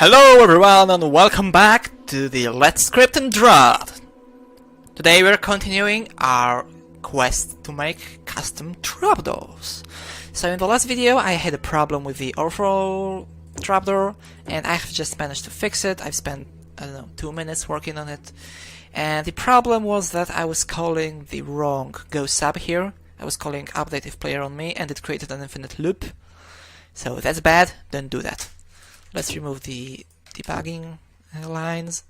Hello everyone and welcome back to the Let's Script and DROD. Today we're continuing our quest to make custom trapdoors. So in the last video I had a problem with the Orthogonal trapdoor and I have just managed to fix it. I've spent, I don't know, 2 minutes working on it. And the problem was that I was calling the wrong go sub here. I was calling update if player on me and it created an infinite loop. So that's bad, don't do that. Let's remove the debugging lines.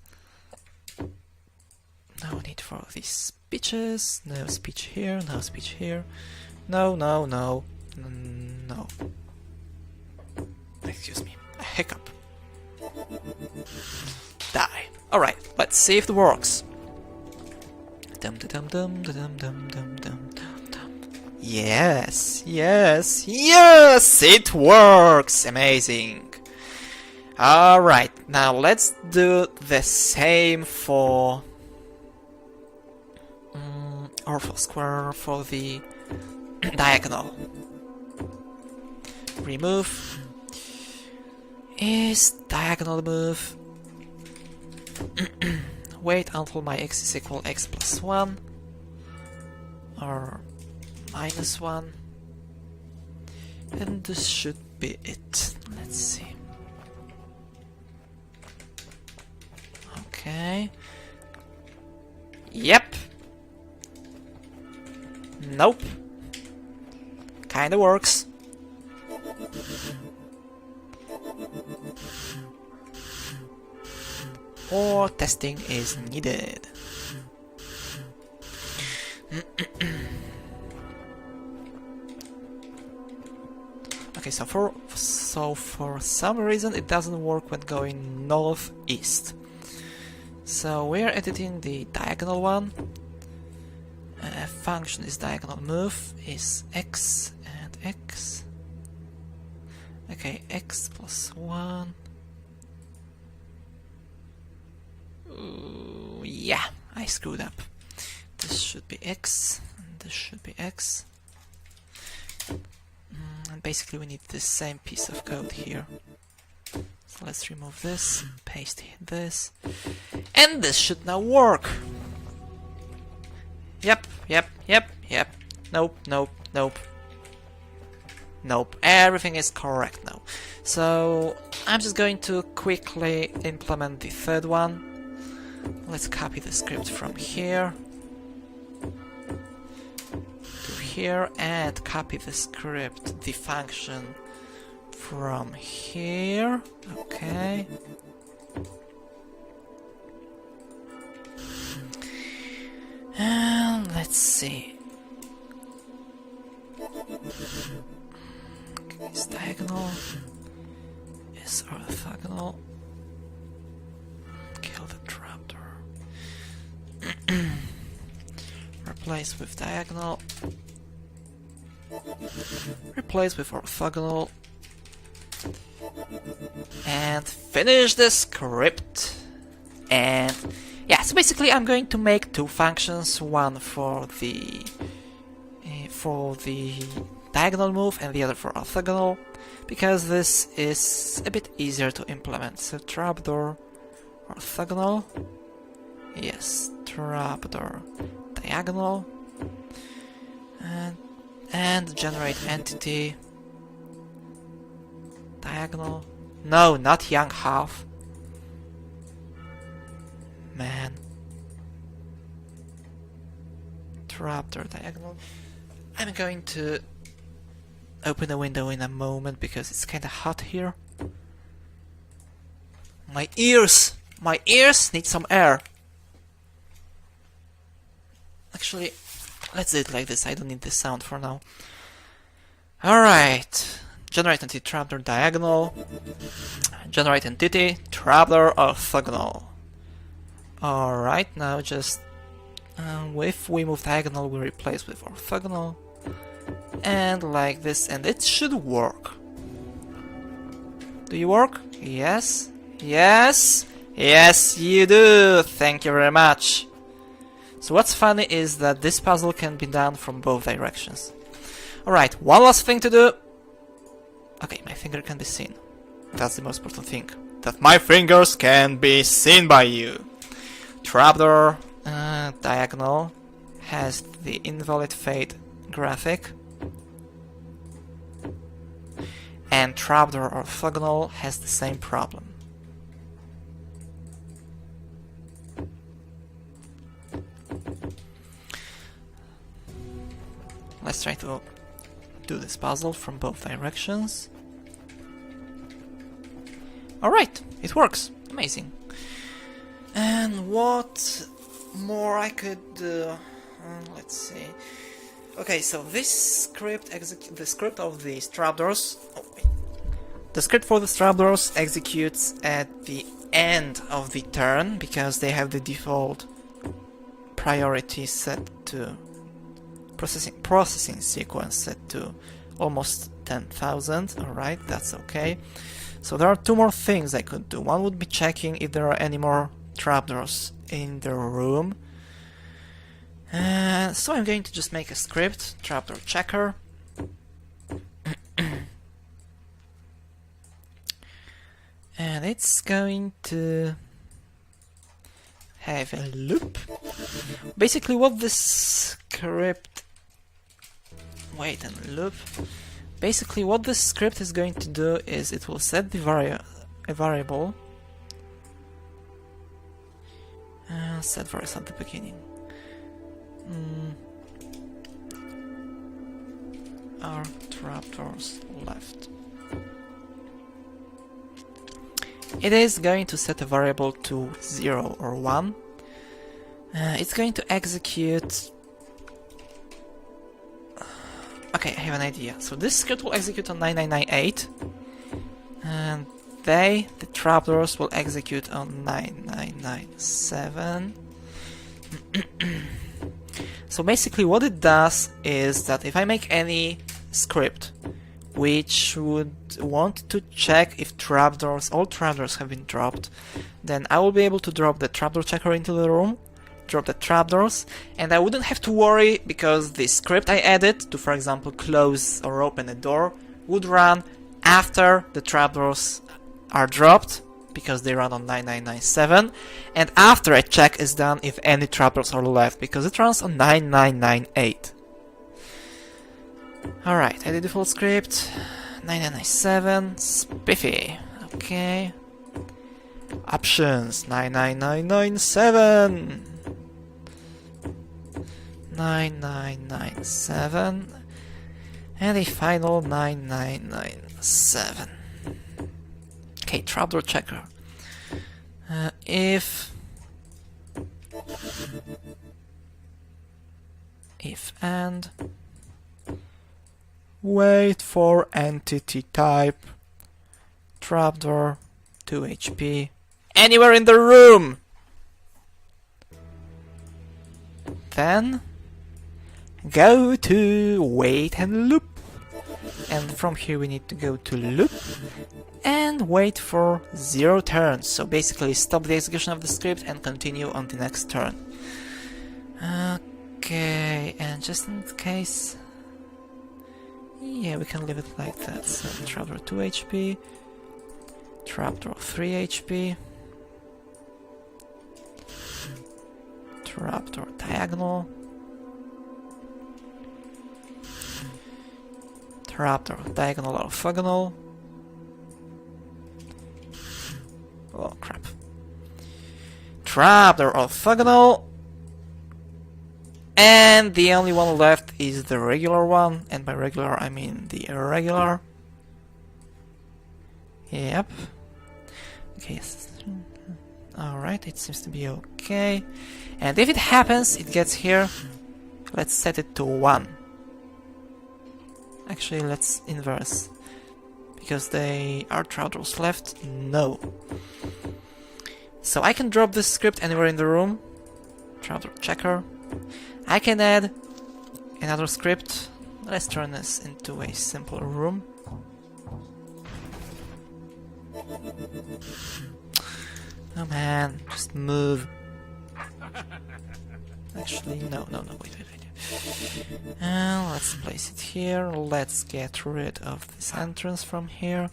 No need for these speeches. No speech here, no speech here. No. Excuse me, a hiccup. Die. Alright, let's see if it works. Yes, it works! Amazing! Alright, now let's do the same for ortho square for the diagonal. Remove is diagonal move. Wait until my x is equal x plus 1 or minus 1, and this should be it. Let's see. Okay. Yep. Nope. Kinda works. Or testing is needed. Okay, so for some reason it doesn't work when going northeast. So we're editing the diagonal one. Function is diagonal move is x and x. Okay, x plus 1. Ooh, yeah, I screwed up. This should be x, and this should be x. And basically we need the same piece of code here. So let's remove this, paste this, and this should now work. Yep. Nope. Everything is correct now. So I'm just going to quickly implement the third one. Let's copy the script from here to here and copy the script, the function from here. Okay. And let's see. Okay, it's diagonal. Is orthogonal. Kill the trapdoor. Replace with diagonal. Replace with orthogonal. And finish the script. And yeah, so basically I'm going to make two functions, one for the diagonal move and the other for orthogonal, because this is a bit easier to implement. So trapdoor orthogonal, yes, trapdoor diagonal, and generate entity diagonal. No, not young half. Man. Trapdoor diagonal. I'm going to open a window in a moment because it's kinda hot here. My ears need some air. Actually, let's do it like this. I don't need this sound for now. Alright. Generate entity trapdoor diagonal. Generate entity trapdoor orthogonal. Alright, now just if we move diagonal, we replace with orthogonal, and like this, and it should work. Do you work? Yes, you do. Thank you very much. So what's funny is that this puzzle can be done from both directions. Alright, one last thing to do. Okay, my finger can be seen. That's the most important thing. That my fingers can be seen by you. Trapdoor diagonal has the invalid fade graphic. And trapdoor orthogonal has the same problem. Let's try to do this puzzle from both directions. Alright, it works. Amazing. And what more I could do? Let's see. Okay, so this script the script of the trapdoors. The script for the trapdoors executes at the end of the turn because they have the default priority set to processing sequence set to almost 10,000. Alright, that's okay. So there are two more things I could do. One would be checking if there are any more trapdoors in the room. So I'm going to just make a script, trapdoor checker. And it's going to have a loop. Basically what this script... Wait, and loop. Basically what this script is going to do is it will set the variable. Set variables at the beginning. Are trapdoors left? It is going to set a variable to 0 or 1. It's going to execute... Okay, I have an idea. So this script will execute on 9998, and the trapdoors, will execute on 9997. So basically what it does is that if I make any script which would want to check if all trapdoors have been dropped, then I will be able to drop the trapdoor checker into the room, drop the trapdoors, and I wouldn't have to worry because the script I added to, for example, close or open a door would run after the trapdoors are dropped, because they run on 9997, and after a check is done if any trapdoors are left, because it runs on 9998. Alright, I did the full script. 9997, spiffy. Okay. Options 99997. 9997. And a final 9997. Okay, trapdoor checker. If and wait for entity type trapdoor 2 HP anywhere in the room. Then go to wait and loop. And from here we need to go to loop and wait for 0 turns. So basically stop the execution of the script and continue on the next turn. Okay, and just in case... Yeah, we can leave it like that. So trapdoor 2 HP, trapdoor 3 HP, trapdoor diagonal, trapdoor diagonal orthogonal. Oh crap. Trapdoor orthogonal. And the only one left is the regular one, and by regular I mean the irregular. Yep. Okay, alright, it seems to be okay. And if it happens, it gets here. Let's set it to 1. Actually, let's inverse. Because they are trapdoors left? No. So I can drop this script anywhere in the room. Trapdoor checker. I can add another script. Let's turn this into a simple room. Oh man, just move. Actually, no, wait. Let's place it here. Let's get rid of this entrance from here.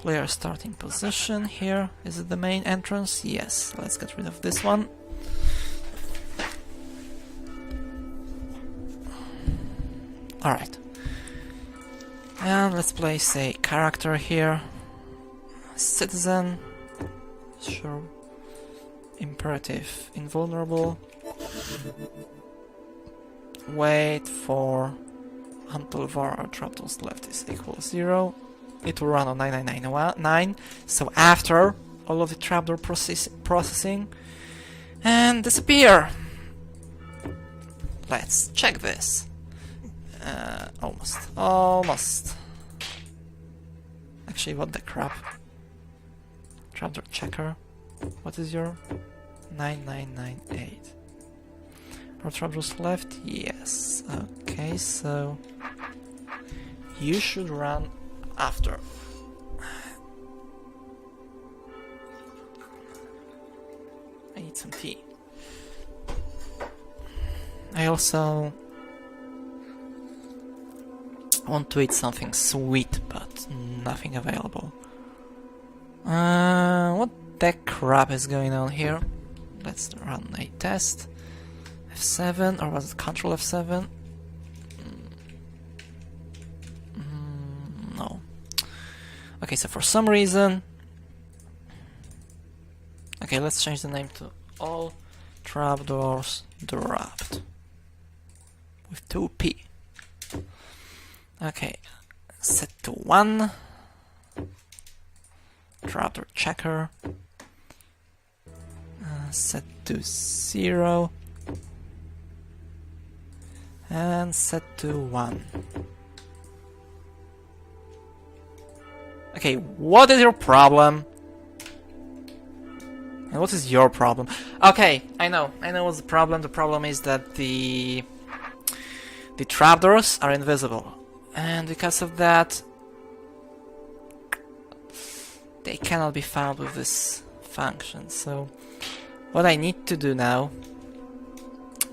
Player starting position here. Is it the main entrance? Yes, let's get rid of this one. Alright. And let's place a character here. Citizen. Sure. Imperative. Invulnerable. Wait for until var or trapdoors left is equal 0. It will run on 9999, so after all of the trapdoor processing, and disappear. Let's check this. Almost. Actually, what the crap? Trapdoor checker. What is your 9998? Are trapdoors left? Yes. Okay, so you should run after. I need some tea. I also want to eat something sweet, but nothing available. What the crap is going on here? Let's run a test. F7, or was it Control F7? No. Okay, so for some reason... Okay, let's change the name to All Trapdoors Dropped. With 2P. Okay, set to 1. Trapdoor checker. Set to 0. And set to 1. Okay, what is your problem? And what is your problem? Okay, I know what's the problem. The problem is that the trapdoors are invisible. And because of that, they cannot be found with this function. So, what I need to do now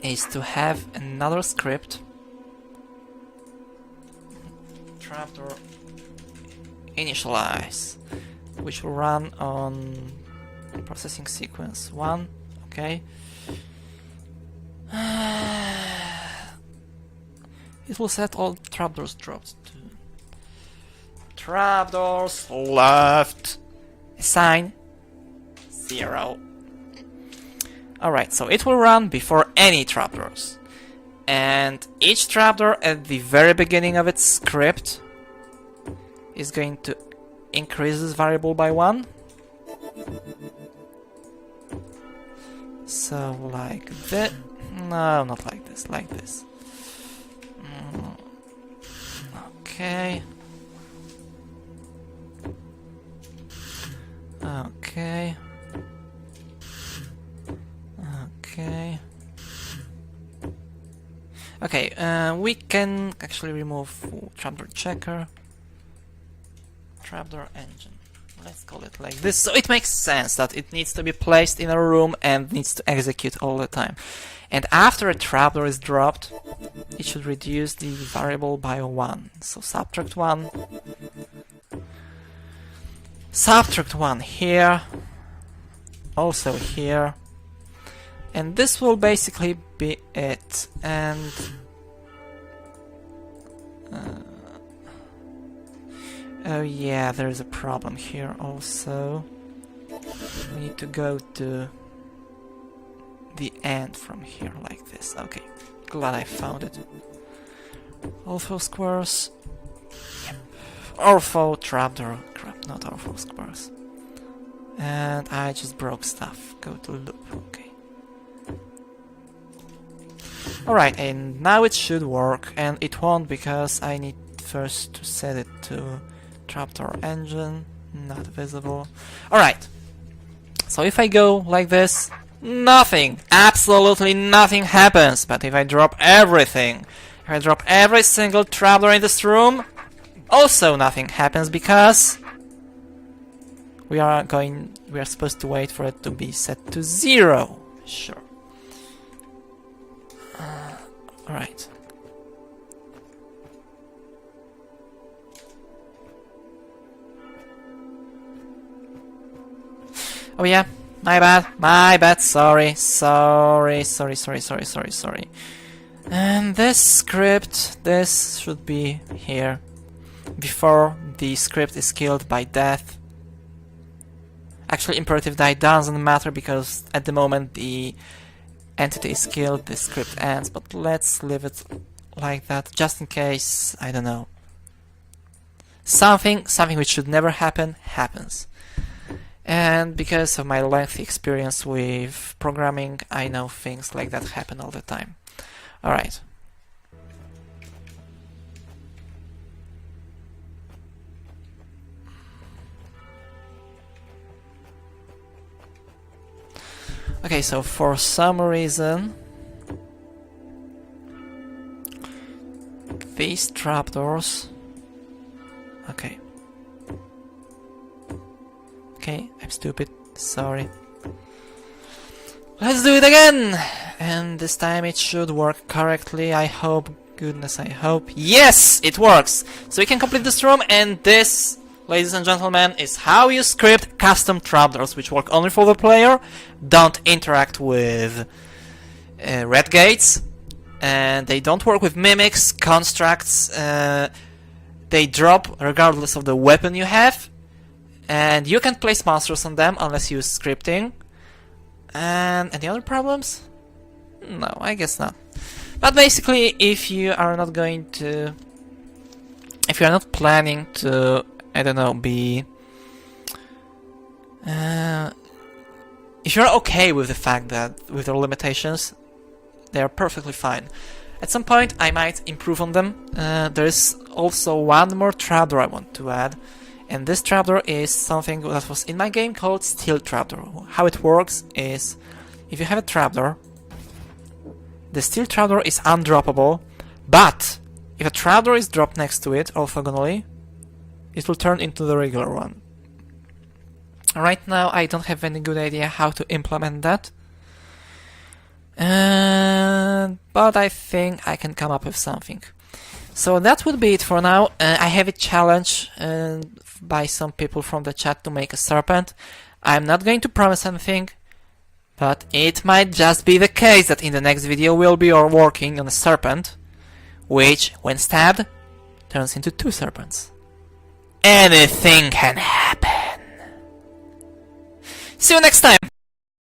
is to have another script, trapdoor initialize, which will run on processing sequence 1. Okay. It will set all trapdoors dropped to trapdoors left assign 0. Alright, so it will run before any trapdoors. And each trapdoor at the very beginning of its script is going to increase this variable by 1. So like this. No, not like this, like this. Okay. Okay. Okay. Okay, we can actually remove trapdoor checker, trapdoor engine. Let's call it like this. So it makes sense that it needs to be placed in a room and needs to execute all the time. And after a trapdoor is dropped, it should reduce the variable by 1. So subtract 1. Subtract 1 here. Also here. And this will basically be it. And oh yeah, there is a problem here also. We need to go to the end from here like this. Okay, glad I found it. Ortho squares. Yep. Ortho trapdoor. Crap, not ortho squares. And I just broke stuff. Go to loop. Okay. Alright, and now it should work, and it won't because I need first to set it to trapdoor engine, not visible. Alright, so if I go like this, nothing, absolutely nothing happens. But if I drop everything, if I drop every single trapdoor in this room, also nothing happens because we are supposed to wait for it to be set to 0. Sure. Alright. Oh yeah, my bad, sorry. And this script, this should be here, before the script is killed by death. Actually, imperative die doesn't matter, because at the moment the entity is killed, the script ends, but let's leave it like that, just in case, I don't know. Something which should never happen, happens. And because of my lengthy experience with programming, I know things like that happen all the time. Alright. Okay, so for some reason these trapdoors... Okay. Okay, I'm stupid, sorry. Let's do it again! And this time it should work correctly, I hope. Goodness, I hope. Yes! It works! So we can complete this room, and this, ladies and gentlemen, is how you script custom trapdoors, which work only for the player, don't interact with red gates, and they don't work with mimics, constructs, they drop regardless of the weapon you have, and you can't place monsters on them unless you use scripting. And any other problems? No, I guess not. But basically, if you are not going to... if you are not planning to, I don't know, be... if you're okay with the fact that, with their limitations, they are perfectly fine. At some point I might improve on them. There is also one more trapdoor I want to add, and this trapdoor is something that was in my game called Steel Trapdoor. How it works is, if you have a trapdoor, the steel trapdoor is undroppable, but if a trapdoor is dropped next to it orthogonally, it will turn into the regular one. Right now I don't have any good idea how to implement that, but I think I can come up with something. So that would be it for now. I have a challenge by some people from the chat to make a serpent. I'm not going to promise anything, but it might just be the case that in the next video we'll be working on a serpent, which, when stabbed, turns into two serpents. Anything can happen. See you next time!